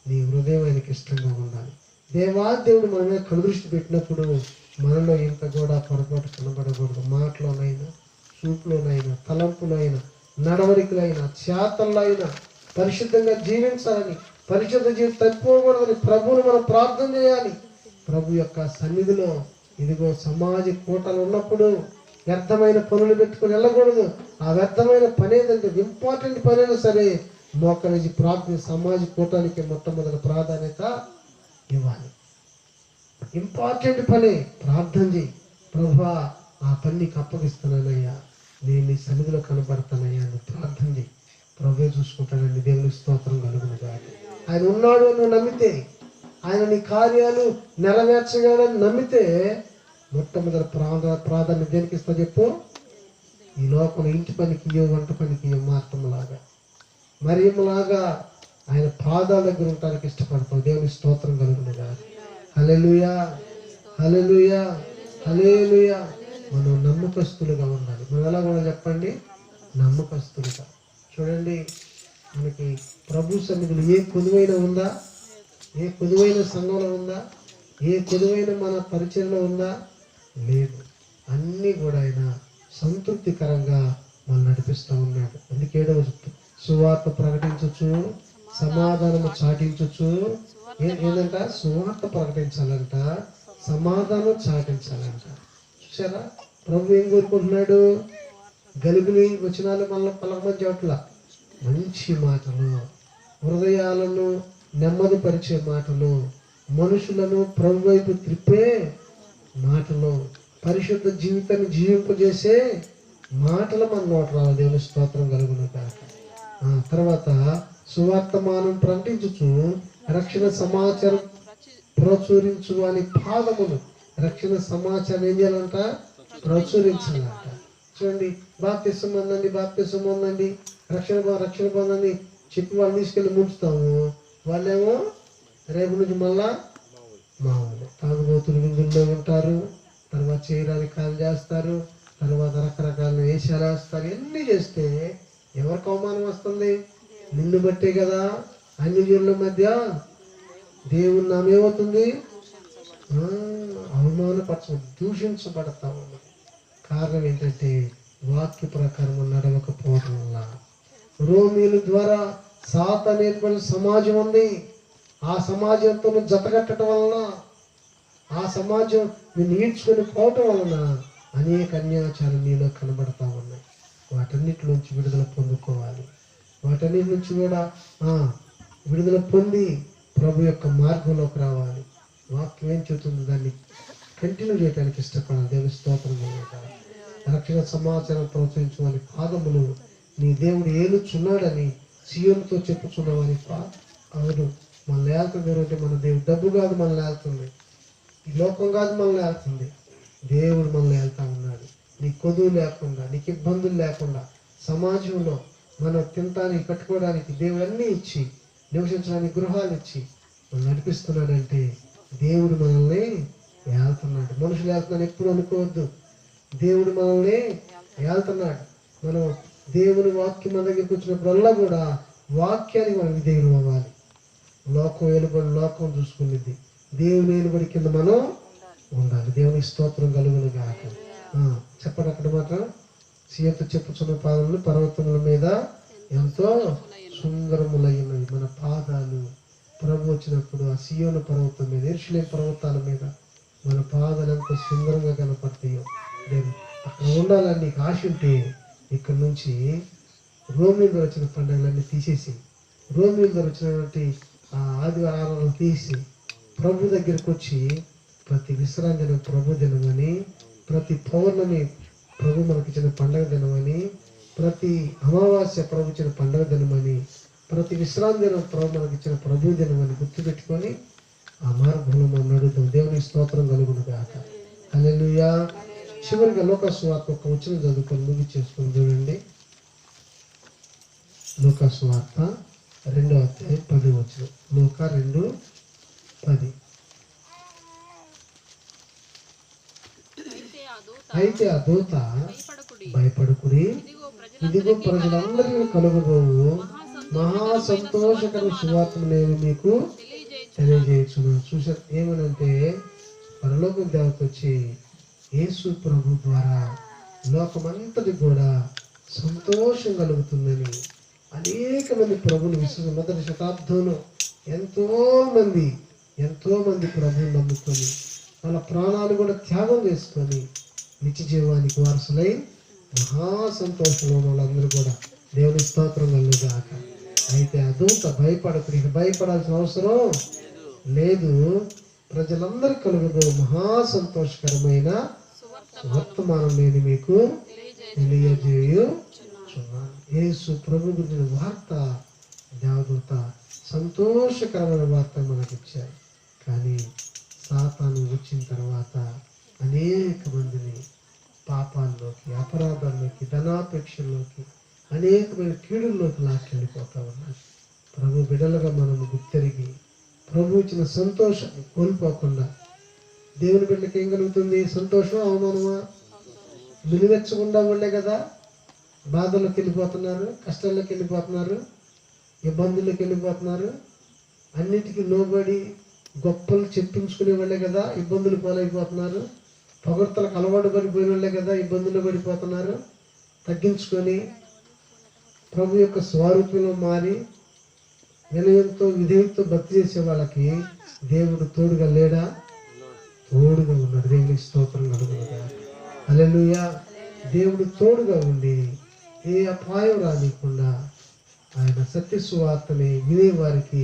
నీ హృదయం ఆయనకి ఇష్టంగా ఉండాలి. దేవాదేవుడు మన మీద కనుదృష్టి పెట్టినప్పుడు మనలో ఇంత కూడా పొరపాటు కనబడకూడదు. మాటలోనైనా, చూపులోనైనా, తలంపులైనా, నడవడికలైనా, చేతల్లో అయినా పరిశుద్ధంగా జీవించాలని, పరిశుద్ధ జీవితం తప్పిపోకూడదని ప్రభువుని మనం ప్రార్థన చేయాలి. ప్రభు యొక్క సన్నిధిలో ఇదిగో సమాజ కూటలు ఉన్నప్పుడు వ్యర్థమైన పనులు పెట్టుకుని వెళ్ళకూడదు. ఆ వ్యర్థమైన పని ఏదంటే ఇంపార్టెంట్ పని అయినా సరే మోకరించి ప్రార్థన సమాజ కూటానికి మొట్టమొదటి ప్రాధాన్యత ఇవ్వాలి. ఇంపార్టెంట్ పని ప్రార్థన చేయి. ప్రభువా ఆ పని నీకు అప్పగిస్తున్నానయ్యా, నేను నీ సన్నిధిలో కనబడతానయ్యా అని ప్రార్థన చేయి. ప్రభువే చూసుకుంటాడండి. దేవుని స్తోత్రం కలుగును గాక. ఆయన ఉన్నాడు అని నమ్మితే, ఆయన నీ కార్యాలు నెరవేర్చగలని నమ్మితే మొట్టమొదటి ప్రాధాన్యత దేనికి ఇస్తా చెప్పు? ఈ లోకంలో ఇంటి పనికి వంట పనికి మార్తంలాగా మరియమ్మలాగా ఆయన పాదాల దగ్గర ఉండటానికి ఇష్టపడతాం. దేవుని స్తోత్రం కలుగునుగా. హల్లెలూయా, హల్లెలూయా, హల్లెలూయా. మనం నమ్మకస్తులుగా ఉండాలి. మనం ఎలా కూడా చెప్పండి, నమ్మకస్తులుగా. చూడండి, మనకి ప్రభు సన్నిధిలో ఏ కొదువైన ఉందా? ఏ కొదువైన సంఘంలో ఉందా? ఏ కొదువైన మన పరిచయంలో ఉందా? లేదు. అన్నీ కూడా ఆయన సంతృప్తికరంగా మనం నడిపిస్తూ ఉన్నాడు. అందుకే సువార్త ప్రకటించచ్చు, సమాధానము చాటించచ్చు. ఏంటంట? సువార్త ప్రకటించాలంట, సమాధానం చాటించాలంట. చూసారా, ప్రభు ఏం కోరుకుంటున్నాడు? గలిబిలి వచనాలు మళ్ళీ పలకమని చెప్పట్లా. మంచి మాటలు, హృదయాలను నెమ్మదిపరిచే మాటలు, మనుషులను ప్రభు వైపు త్రిప్పే మాటలు, పరిశుద్ధ జీవితాన్ని జీవింపజేసే మాటలు మన నోట రావాలి. దేవుని స్తోత్రం కలుగును కాక. తర్వాత సువార్తమానం ప్రకటించుచు రక్షణ సమాచారం ప్రచురించు అని పాదములు. రక్షణ సమాచారం ఏం చేయాలంట? ప్రచురించాలంట. చూడండి, బాప్తిసం ఉందండి, బాప్తిసం ఉందండి, రక్షణ పొందండి చెప్పి వాళ్ళు తీసుకెళ్ళి ముంచుతాము. వాళ్ళేమో రేపు నుంచి మళ్ళా మామూలు తాగుబోతులు విందుల్లో ఉంటారు. తర్వాత చేయడానికి కాలు చేస్తారు, తర్వాత రకరకాల వేషాలు వేస్తారు. ఎన్ని చేస్తే ఎవరికి అవమానం వస్తుంది? నిన్ను బట్టే కదా అన్ని జీవుల మధ్య దేవుని నామేమవుతుంది? అవమానపరచ దూషించబడతా ఉన్నది. కారణం ఏంటంటే వాక్య ప్రకారం నడవకపోవడం వల్ల. రోమీల ద్వారా సాతాను ఏర్పడిన సమాజం ఉంది. ఆ సమాజంతో జతగట్టడం వలన, ఆ సమాజం నేను ఈడ్చుకొని పోవటం వలన అనేక అన్యాచారం నీలో కనబడతా ఉన్నాయి. వాటన్నిటి నుంచి విడుదల పొందుకోవాలి. వాటన్నిటి నుంచి కూడా విడుదల పొంది ప్రభు యొక్క మార్గంలోకి రావాలి. వాక్యం ఏం చెబుతుంది దాన్ని కంటిన్యూ చేయడానికి ఇష్టపడాలి. దేవుని స్తోత్రం. రక్షణ సమాచారం ప్రోత్సహించమని పాదములు నీ దేవుడు ఏలుచున్నాడని సీఎంతో చెప్పుచున్నామని. అవును, మనల్ని ఏళ్తుంది అంటే మన దేవుడు. డబ్బు కాదు మనల్ని ఏళ్తుంది, ఈ లోకం కాదు మనల్ని ఏళ్తుంది, దేవుడు మనల్ని ఏళ్తా ఉన్నాడు. నీ కొదువు లేకుండా, నీకు ఇబ్బందులు లేకుండా, సమాజంలో మనం తినటానికి కట్టుకోవడానికి దేవుడు అన్నీ ఇచ్చి, నివసించడానికి గృహాలు ఇచ్చి మనం నడిపిస్తున్నాడంటే దేవుడు మనల్ని ఏళ్తున్నాడు. మనుషులు ఏళ్తున్నాడు ఎప్పుడు అనుకోవద్దు. దేవుడు మనల్ని ఏళ్తున్నాడు. మనం దేవుని వాక్యం మన దగ్గరికి వచ్చినప్పుడల్లా కూడా వాక్యానికి మనం విధేయులు అవ్వాలి. లోకం ఏలుబడి లోకం చూసుకునేది, దేవుని ఏలుబడి కింద మనం ఉండాలి. దేవుని స్తోత్రం కలుగును గాక. చెప్పండి అక్కడ మాత్రం. సీఎంతో చెప్పుచున్న పాదములు పర్వతముల మీద ఎంతో సుందరములైనవి. మన పాదాలు ప్రభు వచ్చినప్పుడు ఆ సియోను పర్వతం మీద, యెరూషలేము పర్వతాల మీద మన పాదాలు ఎంతో సుందరంగా కనపడతాయో. అక్కడ ఉండాలని నీకు ఆశ ఉంటే ఇక్కడ నుంచి రోమిల్లో వచ్చిన పండుగలన్నీ తీసేసి, రోమిల్లో వచ్చినటువంటి ఆ ఆదివారాలను తీసి ప్రభు దగ్గరికి వచ్చి ప్రతి విశ్రాంతి దినం ప్రభు దినమని, ప్రతి పౌర్ణమి ప్రభు మనకిచ్చిన పండుగ దినమని, ప్రతి అమావాస్య ప్రభు ఇచ్చిన పండుగ దినమని, ప్రతి విశ్రాంతి దినం ప్రభు మనకిచ్చిన ప్రభు దినమని గుర్తుపెట్టుకొని ఆ మార్గంలో మనం నడుద్దాం. దేవుని స్తోత్రం కలుగును గాక. హల్లెలూయా. చివరిగా లూకాసు వార్త ఒక వచనం చదువుకొని ముగించేసుకొని చూడండి. లూకాసు వార్త 2వ అధ్యాయం 10వ వచనం. లూకా 2:10. అయితే ఆ దూత భయపడకుడి, ఇదిగో ప్రజలందరికీ కలుగుబోవు మహా సంతోషకర సువార్తను నేను మీకు తెలియజేస్తున్నాను. చూసా ఏమనంటే పరలోకం దేవత వచ్చి యేసు ప్రభు ద్వారా లోకమంతటి కూడా సంతోషం కలుగుతుందని అనేక మంది ప్రభుని విశ్వాసం. మొదటి శతాబ్దంలో ఎంతో మంది ప్రభుని నమ్ముకొని వాళ్ళ ప్రాణాలు కూడా త్యాగం చేసుకొని నిత్య జీవానికి వారసులై మహా సంతోషంలో వాళ్ళందరూ కూడా దేవుని స్తోత్రం కలుగుగాక. అయితే ఆ దూత భయపడకు, భయపడాల్సిన అవసరం లేదు, ప్రజలందరూ కలుగుతూ మహా సంతోషకరమైన వర్తమానం నేను మీకు తెలియజేయుచున్నాను. యేసు ప్రభు గురించిన వార్త దేవదూత సంతోషకరమైన వార్త మనకిచ్చారు. కానీ సాతాను వచ్చిన తర్వాత అనేక మందిని పాపాల్లోకి, అపరాధాల్లోకి, ధనాపేక్షల్లోకి అనేకమైన కీడుల్లోకి లాక్కెళ్ళిపోతా ఉన్నారు. ప్రభు బిడ్డలుగా మనము గుర్తెరిగి ప్రభు ఇచ్చిన సంతోషాన్ని కోల్పోకుండా, దేవుని బిడ్డకి ఏం కలుగుతుంది? సంతోషం, అవమానమా? నిలువెచ్చకుండా ఉండే కదా బాధల్లోకి వెళ్ళిపోతున్నారు, కష్టాల్లోకి వెళ్ళిపోతున్నారు, ఇబ్బందుల్లోకి వెళ్ళిపోతున్నారు. అన్నిటికీ లోబడి గొప్పలు చెప్పించుకునే వాళ్ళే కదా ఇబ్బందులు పాలైపోతున్నారు. పొగడ్తలకు అలవాటు పడిపోయిన వాళ్ళే కదా ఇబ్బందులు పడిపోతున్నారు. తగ్గించుకొని ప్రభు యొక్క స్వరూపంలో మారి వినయంతో విధేయంతో భక్తి చేసే వాళ్ళకి దేవుడు తోడుగా లేడా? తోడుగా ఉన్నాడు. దేవుని స్తోత్రం కలుగునుగా. హల్లెలూయా. దేవుడు తోడుగా ఉండి ఏ అపాయం రానికుండా ఆయన సత్య సువార్తని వినే వారికి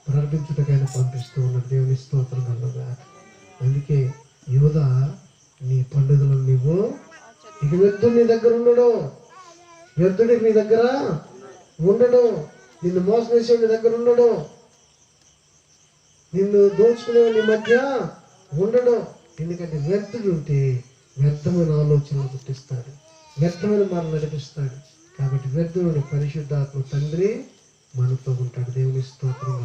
ప్రకటించుటకైనా పంపిస్తూ ఉన్నాడు. దేవుని స్తోత్రం కలుగునుగా. అందుకే యోధా, నీ పండుగలు నీవు ఇక వ్యర్థుడు నీ దగ్గర ఉండడు, వ్యర్థుడికి నీ దగ్గర ఉండడు, నిన్ను మోసం చేసే నీ దగ్గర ఉండడు, నిన్ను దోచుకునే నీ మధ్య ఉండడు. ఎందుకంటే వ్యర్థుడు ఉంటే వ్యర్థమైన ఆలోచనలు పుట్టిస్తాడు, వ్యర్థమైన మనం నడిపిస్తాడు. కాబట్టి వ్యర్థుడు పరిశుద్ధాత్మ తండ్రి మనతో ఉంటాడు. దేవుని స్తోత్రం.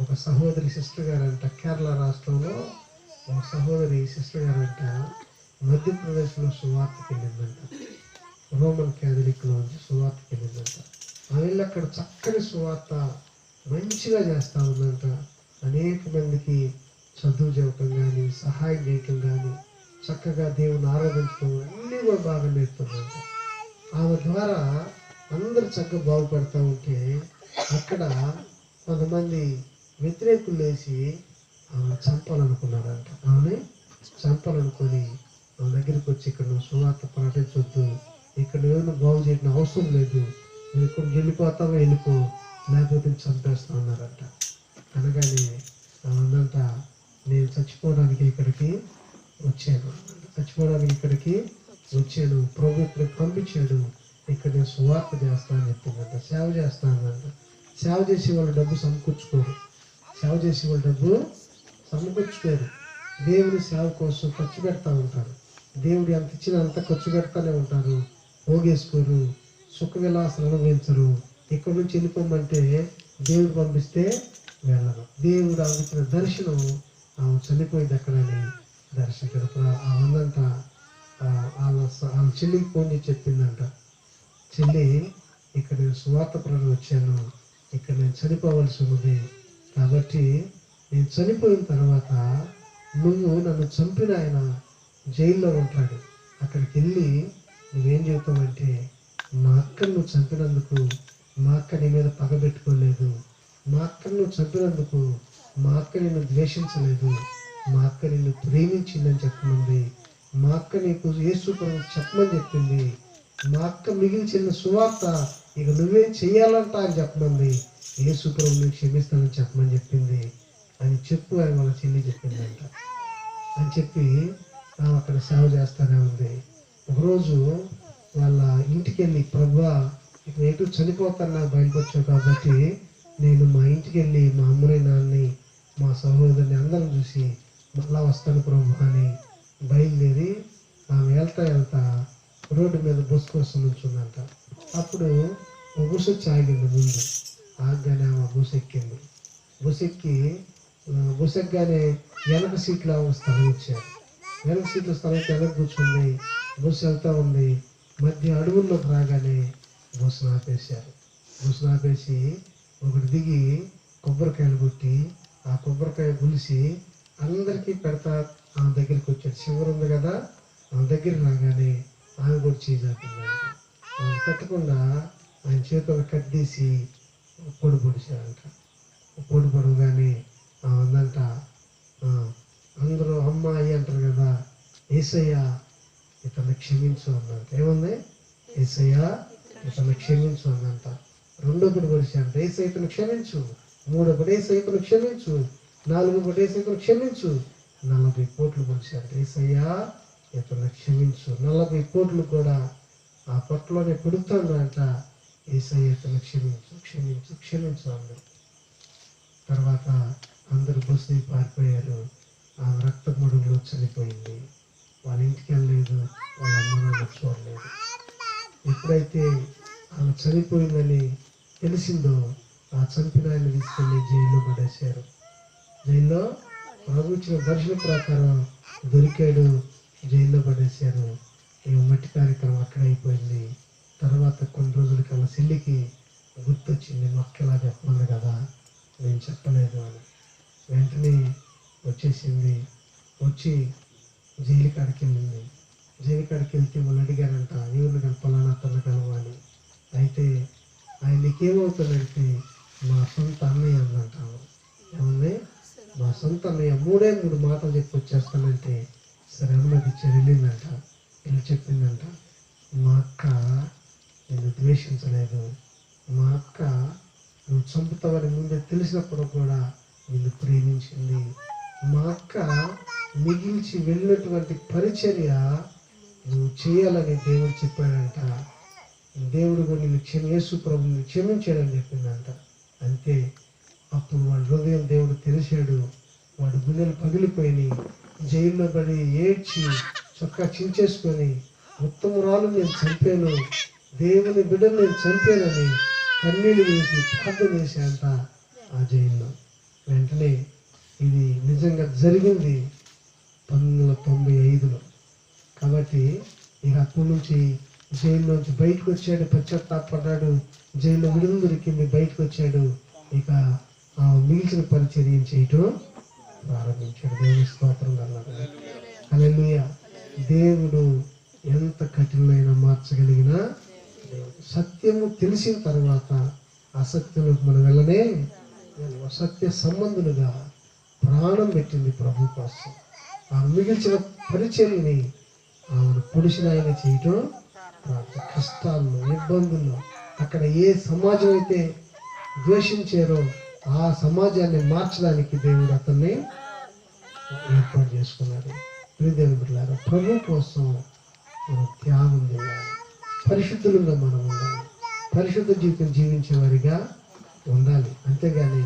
ఒక సహోదరి సిస్టర్ గారంట, కేరళ రాష్ట్రంలో ఒక సహోదరి సిస్టర్ గారంట మధ్యప్రదేశ్లో సువార్తకి వెళ్ళిందంట. రోమన్ క్యాథలిక్లో నుంచి సువార్తకి వెళ్ళిందంట. ఆమె అక్కడ చక్కని సువార్త మంచిగా చేస్తూ ఉందంట. అనేక మందికి చదువు చెప్పడం కానీ, సహాయం చేయటం కానీ, చక్కగా దేవుని ఆరాధించడం అన్నీ కూడా బాగా నేర్పుతుందంట. ఆమె ద్వారా అందరూ చక్కగా బాగుపడుతూ ఉంటే అక్కడ కొంతమంది వ్యతిరేకులు లేచి ఆమె చంపాలనుకున్నారంట. ఆమె చంపాలనుకొని ఆమె దగ్గరికి వచ్చి, ఇక్కడ నువ్వు సువార్త ప్రకటించొద్దు, ఇక్కడ ఏమైనా బాగు చేయడం అవసరం లేదు, నువ్వు ఇక్కడ వెళ్ళిపోతావో వెళ్ళిపో, లేకపోతే చంపేస్తా ఉన్నారంట. అనగానే ఆమెనంట, నేను చచ్చిపోవడానికి ఇక్కడికి వచ్చాను, ప్రభు ఇక్కడికి పంపించాడు, ఇక్కడ నేను సువార్త చేస్తానని చెప్పిందంట. సేవ చేస్తానంట. సేవ చేసే వాళ్ళు డబ్బు సమకూర్చుకోరు, దేవుని సేవ కోసం ఖర్చు పెడతా ఉంటారు. దేవుడు ఎంత ఇచ్చినా అంత ఖర్చు పెడతానే ఉంటారు. పోగేసుకోరు, సుఖ విలాసాలు అనుభవించరు. ఇక్కడి నుంచి వెళ్ళిపోమంటే దేవుడు పంపిస్తే వెళ్ళరు. దేవుడు ఆమె ఇచ్చిన దర్శనం ఆమె చనిపోయింది ఎక్కడని దర్శకుడు ఆమెనంట వాళ్ళ చెల్లికి ఫోన్ చేసి చెప్పిందంట, చెల్లి ఇక్కడ నేను సువార్త ప్రకటన వచ్చాను, ఇక్కడ నేను చనిపోవలసి ఉన్నది, కాబట్టి నేను చనిపోయిన తర్వాత నువ్వు నన్ను చంపిన ఆయన జైల్లో ఉంటాడు, అక్కడికి వెళ్ళి నువ్వేం చెబుతావంటే, మా అక్కను నువ్వు చంపినందుకు మా అక్క నీ మీద పగబెట్టుకోలేదు, మా అక్కను నువ్వు చంపినందుకు మా అక్క నిన్ను ద్వేషించలేదు, మా అక్క నిన్ను ప్రేమించిందని చెప్పమంది, మా అక్క నీకు యేసు ప్రభువు చెప్పమని చెప్పింది, మా అక్క మిగిల్చిన సువార్త ఇక నువ్వేం చెయ్యాలంట అని చెప్పమంది, యేసు ప్రభువు నీకు క్షమిస్తానని చెప్పమని చెప్పింది అని చెప్పు అని వాళ్ళ చెల్లి చెప్పిందంట. అని చెప్పి అక్కడ సేవ చేస్తానే ఉంది. ఒకరోజు వాళ్ళ ఇంటికి వెళ్ళి, ప్రభువా ఇక ఎటు చనిపోతాను నాకు బయటకొచ్చావు కాబట్టి నేను మా ఇంటికి వెళ్ళి మా అమ్మని నాన్నని మా సహోదరుని అందరం చూసి మళ్ళా వస్తాను ప్రభు అని బయలుదేరి ఆమె వెళ్తా రోడ్డు మీద బస్సు కోసం నుంచుందంట. అప్పుడు ఒక బస్సు వచ్చి ఆగింది ముందు. ఆగగానే ఆమె బస్సు ఎక్కింది. బస్సు ఎక్కగానే వెనక సీట్లో స్థలం ఇచ్చారు. వెనక సీట్లో స్థలం వెనక కూర్చుంది. బస్సు వెళ్తూ ఉంది. మధ్య అడవుల్లోకి రాగానే బస్సును ఆపేసి ఒకటి దిగి కొబ్బరికాయలు కొట్టి ఆ కొబ్బరికాయ గులిసి అందరికీ పెడతా ఆమె దగ్గరికి వచ్చాడు. చివరి ఉంది కదా, ఆమె దగ్గరికి రాగానే ఆమె కూడా చేజాపిందంట. ఆమె పెట్టకుండా ఆయన చేతులు కట్టేసి పొడి పొడిచారంట. పొడి పొడవగానే అందంట, అందరూ అమ్మాయి అంటారు కదా, యేసయ్య ఇతన్ని క్షమించు అన్నంట. ఏముంది? యేసయ్య ఇతన్ని క్షమించు అన్నంట. రెండో పొడి పొడిచారంట, యేసయ్య ఇతను క్షమించు. మూడో పొడి, యేసయ్య ఇతను క్షమించు. నాలుగో పొడి, యేసయ్య ఇతను క్షమించు. 40 కోట్లు పొడిచారు. యేసయ్య ఇతన్ని క్షమించు. 40 కోట్లు కూడా ఆ పొట్టలోనే పెడుతుందంట. యేసయ్య ఇతన్ని క్షమించు అందరు. తర్వాత అందరు బస్సు పారిపోయారు. ఆ రక్త మడుగులో చనిపోయింది. వాళ్ళ ఇంటికి వెళ్ళలేదు, వాళ్ళ అమ్మ నాన్న చూడలేదు. ఎప్పుడైతే ఆమె చనిపోయిందని తెలిసిందో ఆ చంపిన ఆయన తీసుకెళ్ళి జైల్లో పడేశారు. జైల్లో ప్రభు ఇచ్చిన దర్శన ప్రకారం దొరికాడు, జైల్లో పడేశారు. ఈ మట్టి కార్యక్రమం అక్కడ అయిపోయింది. తర్వాత కొన్ని రోజులకి వాళ్ళ చెల్లికి గుర్తొచ్చింది, మా అక్క ఇలా చెప్పమని కదా, నేను చెప్పలేదు అని. వెంటనే వచ్చేసింది. వచ్చి జైలు కాడికి వెళ్ళింది. జైలు కాడికి వెళ్తే వాళ్ళు అడిగారంట, ఎవరిని కలపాలన్నా తన కలవాలి. అయితే ఆయన నీకేమవుతుందంటే మా సొంత అన్నయ్య అన్నంట. ఏమన్నా మా సొంత అన్నయ్య 3 మాటలు చెప్పి వచ్చేస్తానంటే సరే అన్నది ఇచ్చారు. వెళ్ళిందంట. వెళ్ళి చెప్పిందంట, మా అక్క నేను ద్వేషించలేదు, మా అక్క నువ్వు చంపుతావని ముందే తెలిసినప్పుడు కూడా నిన్ను ప్రేమించింది. మా అక్క మిగిల్చి వెళ్ళినటువంటి పరిచర్య నువ్వు చేయాలని దేవుడు చెప్పాడంట. దేవుడు కూడా నిన్ను యేసు ప్రభుని క్షమించాడని చెప్పిందంట. అంతే, అప్పుడు వాడి హృదయం దేవుడు తెలిసాడు. వాడి గుండెలు పగిలిపోయి జైల్లో పడి ఏడ్చి చొక్కా చించేసుకొని ఉత్తమురాలు నేను చంపాను, దేవుని బిడ్డను నేను చంపానని కన్నీళ్ళు వేసి ప్రార్థన చేశాంట ఆ జైల్లో. వెంటనే ఇది నిజంగా జరిగింది 1995లో. కాబట్టి ఇక అక్కడి నుంచి జైల్లోంచి బయటకు వచ్చాడు, పశ్చాత్తాపడ్డాడు, జైల్లో విడుదల దొరికింది, బయటకు వచ్చాడు. ఇక ఆ మిగిల్చిన పరిచర్యం చేయటం ప్రారంభించాడు. దేవుని స్తోత్రం అన్నాడు. హల్లెలూయా. దేవుడు ఎంత కఠినమైన మార్చగలిగిన దేవుడు. సత్యము తెలిసిన తర్వాత అసత్యంలోకి మనం వెళ్ళనే సత్య సంబంధులుగా ప్రాణం పెట్టింది ప్రభు కోసం. ఆ మిగిల్చిన పరిచర్యని ఆమెను పొడిచిన ఆయన చేయటం కష్టాల్లో, ఇబ్బందుల్లో, అక్కడ ఏ సమాజం అయితే ద్వేషించారో ఆ సమాజాన్ని మార్చడానికి దేవుడు అతన్ని ఏర్పాటు చేసుకున్నాడు. దేవుని బిడ్డలారా, ప్రభు కోసం మనం త్యాగం చేయాలి. పరిశుద్ధులుగా మనం ఉండాలి. పరిశుద్ధ జీవితం జీవించే వారిగా ఉండాలి. అంతేగాని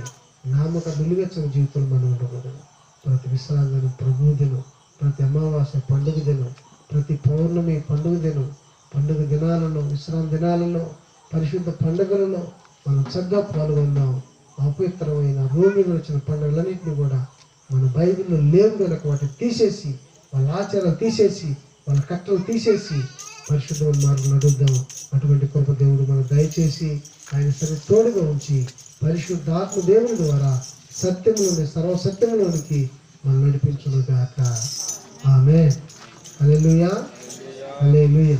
నామక నిలువెచ్చని జీవితం మనం ఉండకూడదు. ప్రతి విశ్రాంతి దినం, ప్రభు దినం, ప్రతి అమావాస్య పండుగ దినం, ప్రతి పౌర్ణమి పండుగ దినం, పండుగ దినాలలో, విశ్రాంతి దినాలలో, పరిశుద్ధ పండుగలలో మనం చక్కగా పాల్గొన్నాం. అపవిత్రమైన రోమిలో వచ్చిన పండుగలన్నింటినీ కూడా మన బైబిల్లో లేవు కనుక వాటిని తీసేసి, వాళ్ళ ఆచారాలు తీసేసి, వాళ్ళ కట్టలు తీసేసి పరిశుద్ధమైన మార్గం నడుద్దాం. అటువంటి కృప దేవుడు మనకు దయచేసి ఆయన సరి తోడుగా ఉంచి పరిశుద్ధాత్మ దేవుని ద్వారా సత్యంలోని సర్వసత్యంలోనికి మనం నడిపించును గాక. ఆమేన్. హల్లెలూయా. హల్లెలూయా.